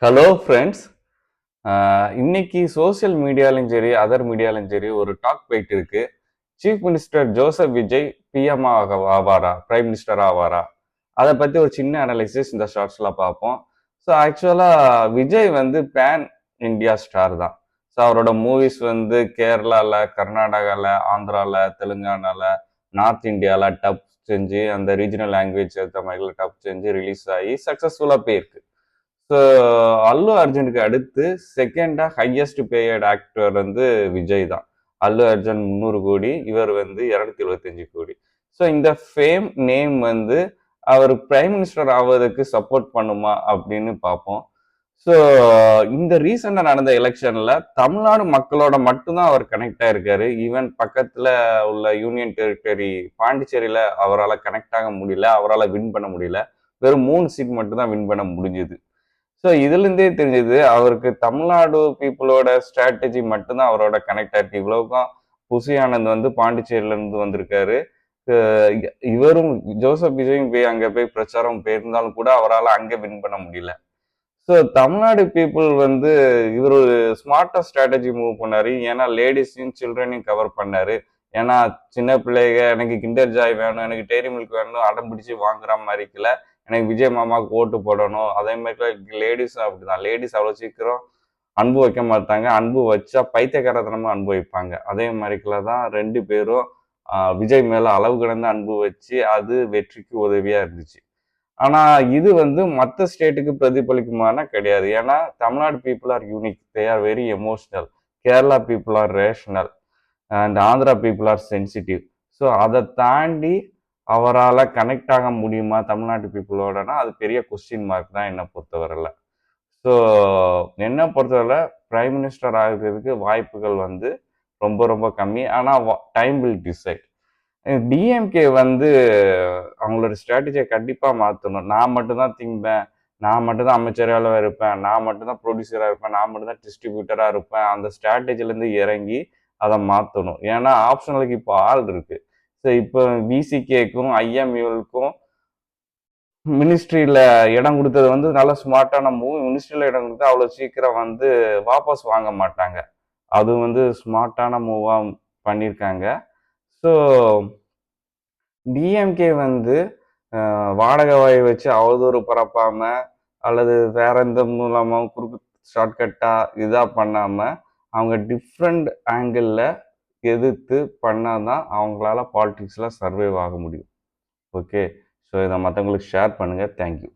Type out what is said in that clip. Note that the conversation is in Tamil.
Hello friends. இன்னைக்கு சோஷியல் மீடியாலையும் சரி அதர் மீடியாலையும் சரி ஒரு டாக் போயிட்டு இருக்கு. Chief minister Joseph Vijay PM ஆவாரா, பிரைம் மினிஸ்டர் ஆவாரா? அதை பத்தி ஒரு சின்ன அனாலிசிஸ் இந்த ஷார்ட்ஸ்ல பார்ப்போம். ஸோ ஆக்சுவலா விஜய் வந்து பேன் இந்தியா ஸ்டார் தான். ஸோ அவரோட மூவிஸ் வந்து கேரளால, கர்நாடகால, ஆந்திரால, தெலுங்கானால, நார்த் இந்தியால டப் செஞ்சு அந்த ரீஜனல் லாங்குவேஜ் ஏற்ற மாதிரி டப் செஞ்சு ரிலீஸ் ஆகி சக்சஸ்ஃபுல்லா போயிருக்கு. ஸோ அல்லு அர்ஜுனுக்கு அடுத்து செகண்டா ஹையஸ்ட் பேயட் ஆக்டர் வந்து விஜய் தான். அல்லு அர்ஜுன் 300 கோடி, இவர் வந்து 275 கோடி. ஸோ இந்த ஃபேம் நேம் வந்து அவர் பிரைம் மினிஸ்டர் ஆவதற்கு சப்போர்ட் பண்ணுமா அப்படின்னு பார்ப்போம். ஸோ இந்த ரீசெண்டாக நடந்த எலெக்ஷன்ல தமிழ்நாடு மக்களோட மட்டும்தான் அவர் கனெக்ட் ஆயிருக்காரு. ஈவன் பக்கத்துல உள்ள யூனியன் டெரிட்டரி பாண்டிச்சேரியில அவரால் கனெக்ட் ஆக முடியல, அவரால் வின் பண்ண முடியல. வெறும் 3 சீட் மட்டும் தான் வின் பண்ண முடிஞ்சுது. ஸோ இதுலேருந்தே தெரிஞ்சது அவருக்கு தமிழ்நாடு பீப்புளோட ஸ்ட்ராட்டஜி மட்டும்தான் அவரோட கனெக்ட் ஆயிருக்கு. இவ்வளவுக்கும் புசி ஆனந்த் வந்து பாண்டிச்சேரியில இருந்து வந்திருக்காரு. இவரும் ஜோசப் விஜயும் போய் அங்க போய் பிரச்சாரம் போயிருந்தாலும் கூட அவரால் அங்க வின் பண்ண முடியல. ஸோ தமிழ்நாடு பீப்புள் வந்து இவர் ஒரு ஸ்மார்ட்டா ஸ்ட்ராட்டஜி மூவ் பண்ணாரு. ஏன்னா லேடிஸையும் சில்ட்ரனையும் கவர் பண்ணாரு. ஏன்னா சின்ன பிள்ளைங்க எனக்கு கிண்டர் ஜாய் வேணும், எனக்கு டெய்ரி மில்க் வேணும் அடம் பிடிச்சி வாங்குற மாதிரி இருக்குல்ல, எனக்கு விஜய் மாமாவுக்கு ஓட்டு போடணும். அதே மாதிரி லேடிஸும் அப்படிதான். லேடிஸ் அவ்வளோ சீக்கிரம் அன்பு வைக்க மாட்டாங்க. அன்பு வச்சா பைத்தியக்காரத்தனமா அன்பு வைப்பாங்க. அதே மாதிரிக்குள்ள தான் 2 பேரும் விஜய் மேல அளவு கடந்த அன்பு வச்சு அது வெற்றிக்கு உதவியா இருந்துச்சு. ஆனா இது வந்து மற்ற ஸ்டேட்டுக்கு பிரதிபலிக்குமானா கிடையாது. ஏன்னா Tamil Nadu people are unique, they are very emotional. Kerala people are rational and Andhra people are sensitive. So அதை தாண்டி அவரால் கனெக்ட் ஆக முடியுமா தமிழ்நாட்டு பீப்புளோடனா அது பெரிய கொஸ்டின் மார்க் தான் என்னை பொறுத்தவரையில். ஸோ என்னை பொறுத்தவரை பிரைம் மினிஸ்டர் ஆகிறதுக்கு வாய்ப்புகள் வந்து ரொம்ப ரொம்ப கம்மி. ஆனால் டைம் வில் டிசைட். டிஎம்கே வந்து அவங்களோட ஸ்ட்ராட்டஜியை கண்டிப்பாக மாற்றணும். நான் மட்டும்தான் திம்பேன், நான் மட்டும்தான் அமைச்சராக இருப்பேன், நான் மட்டும்தான் ப்ரொடியூசராக இருப்பேன், நான் மட்டும்தான் டிஸ்ட்ரிபியூட்டராக இருப்பேன், அந்த ஸ்ட்ராட்டஜிலேருந்து இறங்கி அதை மாற்றணும். ஏன்னா ஆப்ஷனலுக்கு இப்போ ஆள் இருக்கு. ஸோ இப்போ விசிகேக்கும் ஐஎம்யூலுக்கும் மினிஸ்ட்ரியில இடம் கொடுத்தது வந்து நல்ல ஸ்மார்ட்டான மூவ். மினிஸ்ட்ரியில இடம் கொடுத்தா அவ்வளோ சீக்கிரம் வந்து வாபஸ் வாங்க மாட்டாங்க. அது வந்து ஸ்மார்ட்டான மூவா பண்ணியிருக்காங்க. ஸோ டிஎம்கே வந்து வாடகை வாய் வச்சு அவதூறு பரப்பாம அல்லது வேற எந்த மூலமாக குறுக்கு ஷார்ட்கட்டா இதா பண்ணாம அவங்க டிஃப்ரெண்ட் ஆங்கிள் எதிர்த்து பண்ணாதான் அவங்களால பாலிடிக்ஸ்ல சர்வைவ் ஆக முடியும். ஓகே, ஸோ இதை மற்றவங்களுக்கு ஷேர் பண்ணுங்க. தேங்க்யூ.